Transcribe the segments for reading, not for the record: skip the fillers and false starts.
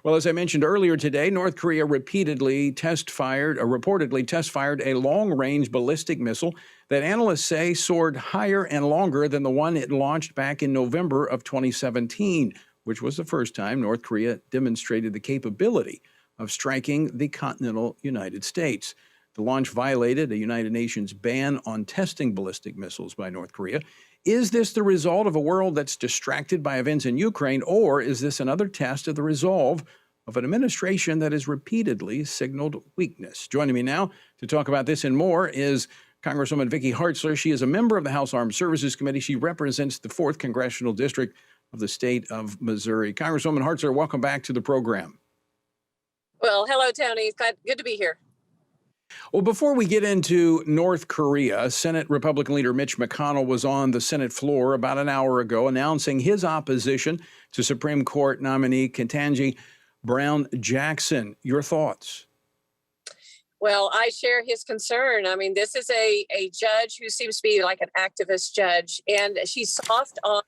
Well, as I mentioned earlier today, North Korea reportedly test fired a long-range ballistic missile that analysts say soared higher and longer than the one it launched back in November of 2017, which was the first time North Korea demonstrated the capability of striking the continental United States. The launch violated a United Nations ban on testing ballistic missiles by North Korea. Is this the result of a world that's distracted by events in Ukraine, or is this another test of the resolve of an administration that has repeatedly signaled weakness? Joining me now to talk about this and more is Congresswoman Vicky Hartzler. She is a member of the House Armed Services Committee. She represents the 4th Congressional District of the state of Missouri. Congresswoman Hartzler, welcome back to the program. Well, hello, Tony. It's good to be here. Well, before we get into North Korea, Senate Republican leader Mitch McConnell was on the Senate floor about an hour ago announcing his opposition to Supreme Court nominee Ketanji Brown Jackson. Your thoughts? Well, I share his concern. I mean, this is a judge who seems to be like an activist judge, and she's soft on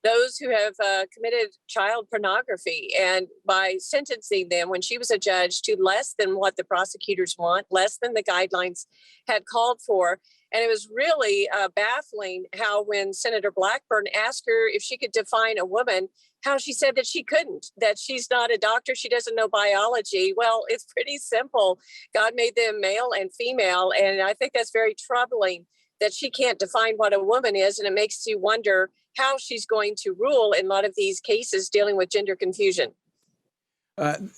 those who have committed child pornography, and by sentencing them when she was a judge to less than what the prosecutors want, less than the guidelines had called for. And it was really baffling how when Senator Blackburn asked her if she could define a woman, how she said that she couldn't, that she's not a doctor, she doesn't know biology. Well, it's pretty simple. God made them male and female, and I think that's very troubling that she can't define what a woman is, and it makes you wonder how she's going to rule in a lot of these cases dealing with gender confusion.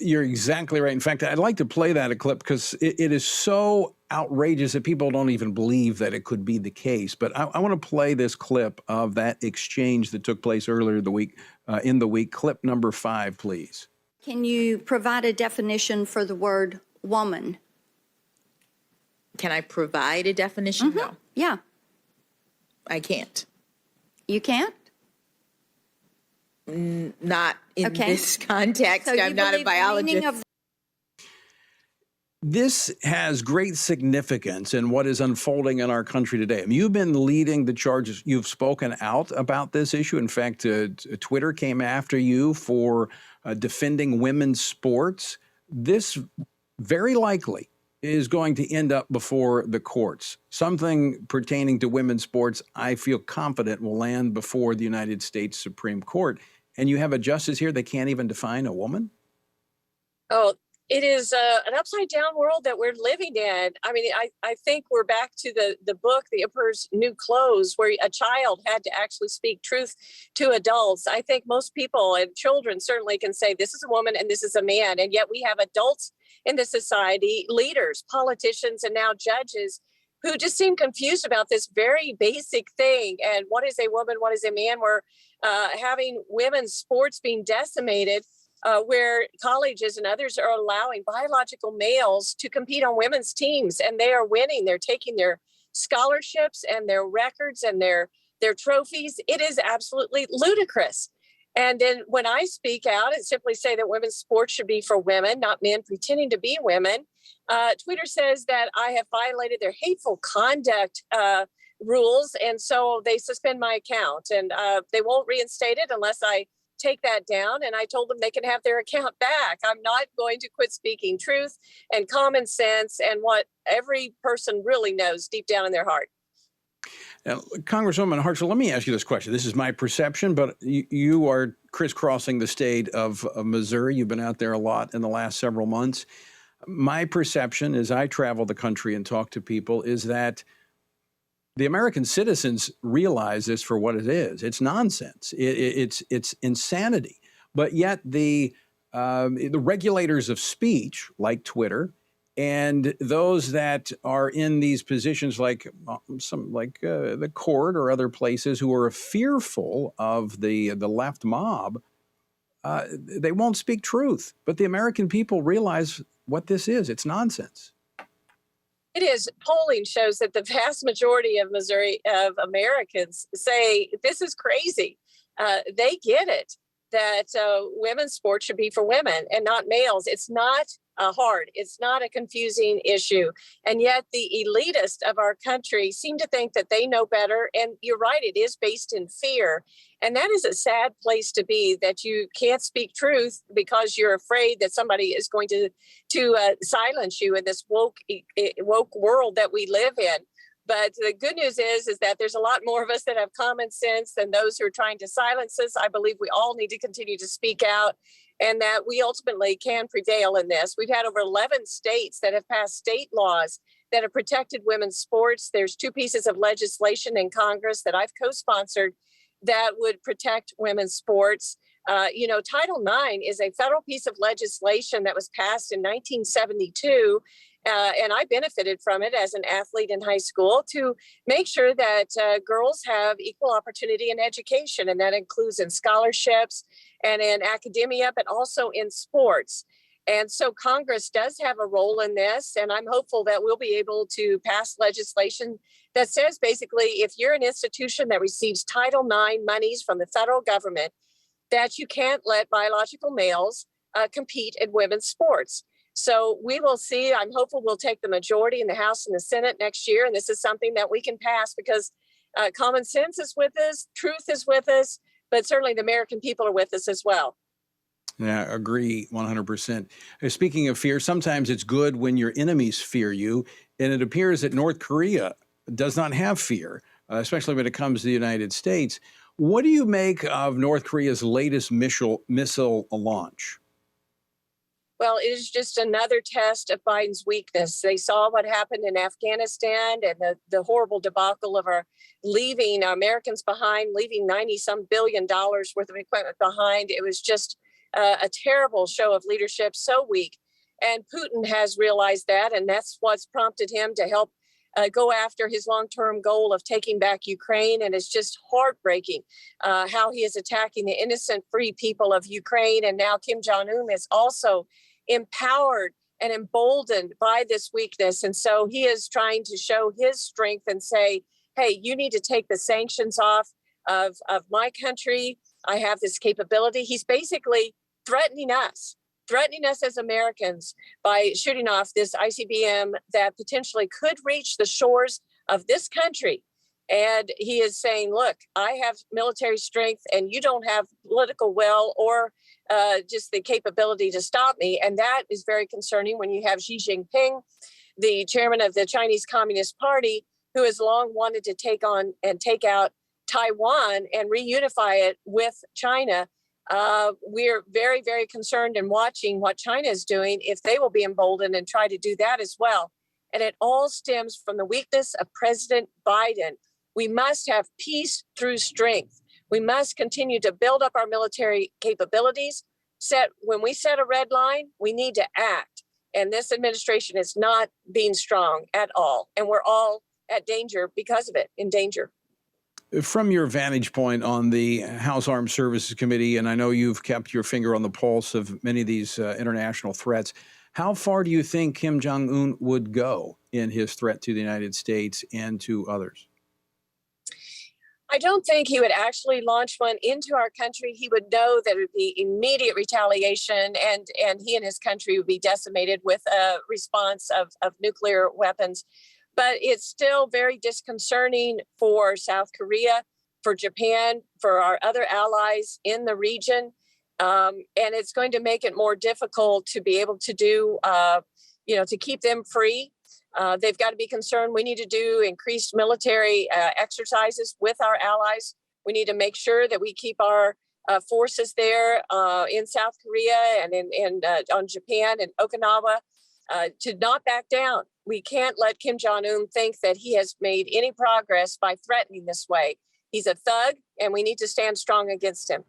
You're exactly right. In fact, I'd like to play that a clip because it is so outrageous that people don't even believe that it could be the case. But I want to play this clip of that exchange that took place earlier in the week. Clip number 5, please. Can you provide a definition for the word woman? Can I provide a definition? Mm-hmm. No. Yeah. I can't. You can't? Not in this context. So I'm not a biologist. This has great significance in what is unfolding in our country today. I mean, you've been leading the charges. You've spoken out about this issue. In fact, Twitter came after you for defending women's sports. This very likely is going to end up before the courts. Something pertaining to women's sports, I feel confident, will land before the United States Supreme Court. And you have a justice here that can't even define a woman? Oh, it is an upside down world that we're living in. I mean, I think we're back to the book, The Emperor's New Clothes, where a child had to actually speak truth to adults. I think most people and children certainly can say this is a woman and this is a man. And yet we have adults in the society, leaders, politicians, and now judges who just seem confused about this very basic thing. And what is a woman? What is a man? We're having women's sports being decimated, where colleges and others are allowing biological males to compete on women's teams, and they are winning. They're taking their scholarships and their records and their trophies. It is absolutely ludicrous. And then when I speak out and simply say that women's sports should be for women, not men pretending to be women, Twitter says that I have violated their hateful conduct rules, and so they suspend my account, and they won't reinstate it unless I take that down. And I told them they can have their account back. I'm not going to quit speaking truth and common sense and what every person really knows deep down in their heart. Now, Congresswoman Hartzler, let me ask you this question. This is my perception, but you are crisscrossing the state of Missouri. You've been out there a lot in the last several months. My perception as I travel the country and talk to people is that the American citizens realize this for what it is. It's nonsense. It's insanity. But yet the regulators of speech, like Twitter, and those that are in these positions, like the court or other places, who are fearful of the left mob, they won't speak truth. But the American people realize what this is. It's nonsense. It is. Polling shows that the vast majority of Americans say this is crazy. They get it, that women's sports should be for women and not males. It's not hard. It's not a confusing issue. And yet the elitists of our country seem to think that they know better. And you're right, it is based in fear. And that is a sad place to be, that you can't speak truth because you're afraid that somebody is going to silence you in this woke world that we live in. But the good news is that there's a lot more of us that have common sense than those who are trying to silence us. I believe we all need to continue to speak out, and that we ultimately can prevail in this. We've had over 11 states that have passed state laws that have protected women's sports. There's 2 pieces of legislation in Congress that I've co-sponsored that would protect women's sports. Title IX is a federal piece of legislation that was passed in 1972. And I benefited from it as an athlete in high school, to make sure that girls have equal opportunity in education. And that includes in scholarships and in academia, but also in sports. And so Congress does have a role in this. And I'm hopeful that we'll be able to pass legislation that says, basically, if you're an institution that receives Title IX monies from the federal government, that you can't let biological males compete in women's sports. So we will see. I'm hopeful we'll take the majority in the House and the Senate next year. And this is something that we can pass because common sense is with us, truth is with us, but certainly the American people are with us as well. Yeah, agree 100%. Speaking of fear, sometimes it's good when your enemies fear you. And it appears that North Korea does not have fear, especially when it comes to the United States. What do you make of North Korea's latest missile launch? Well, it is just another test of Biden's weakness. They saw what happened in Afghanistan and the horrible debacle of our leaving Americans behind, leaving $90-some billion worth of equipment behind. It was just a terrible show of leadership, so weak. And Putin has realized that, and that's what's prompted him to help go after his long-term goal of taking back Ukraine. And it's just heartbreaking how he is attacking the innocent, free people of Ukraine. And now Kim Jong-un is also empowered and emboldened by this weakness. And so he is trying to show his strength and say, hey, you need to take the sanctions off of my country. I have this capability. He's basically threatening us as Americans by shooting off this ICBM that potentially could reach the shores of this country. And he is saying, look, I have military strength and you don't have political will or just the capability to stop me. And that is very concerning when you have Xi Jinping, the chairman of the Chinese Communist Party, who has long wanted to take on and take out Taiwan and reunify it with China. We're very, very concerned in watching what China is doing, if they will be emboldened and try to do that as well. And it all stems from the weakness of President Biden. We must have peace through strength. We must continue to build up our military capabilities. When we set a red line, we need to act. And this administration is not being strong at all. And we're all at danger because of it, in danger. From your vantage point on the House Armed Services Committee, and I know you've kept your finger on the pulse of many of these international threats, how far do you think Kim Jong-un would go in his threat to the United States and to others? I don't think he would actually launch one into our country. He would know that it would be immediate retaliation, and he and his country would be decimated with a response of nuclear weapons. But it's still very disconcerting for South Korea, for Japan, for our other allies in the region. And it's going to make it more difficult to be able to do, to keep them free. They've got to be concerned. We need to do increased military exercises with our allies. We need to make sure that we keep our forces there in South Korea and on Japan and Okinawa to not back down. We can't let Kim Jong-un think that he has made any progress by threatening this way. He's a thug, and we need to stand strong against him.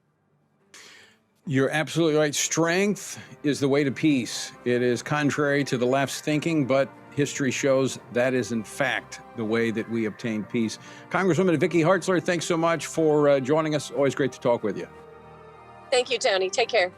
You're absolutely right. Strength is the way to peace. It is contrary to the left's thinking, but history shows that is, in fact, the way that we obtain peace. Congresswoman Vicki Hartzler, thanks so much for joining us. Always great to talk with you. Thank you, Tony. Take care.